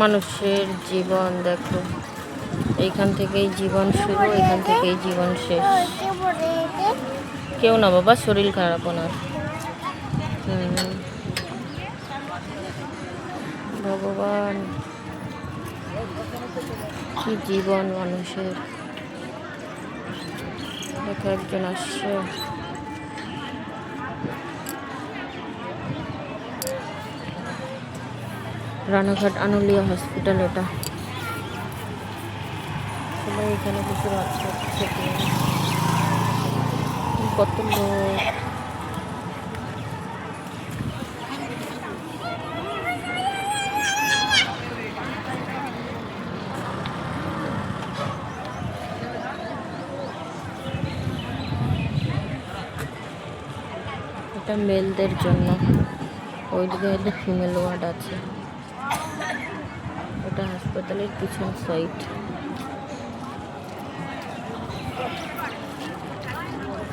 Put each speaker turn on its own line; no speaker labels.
মানুষের জীবন দেখো, এইখান থেকেই জীবন শুরু, এখান থেকেই জীবন শেষ। কেউ না বাবা, শরীর খারাপ ওনার। ভগবান, কি জীবন মানুষের। দেখো একজন আসছে। রানাঘাট আনুলিয়া হসপিটাল এটা। সবাই এখানে বসে বাচ্চা কত লোক। এটা মেলদের জন্য, ওই দিকে ফিমেল ওয়ার্ড আছে। এটা হাসপাতালের পিছন সাইড।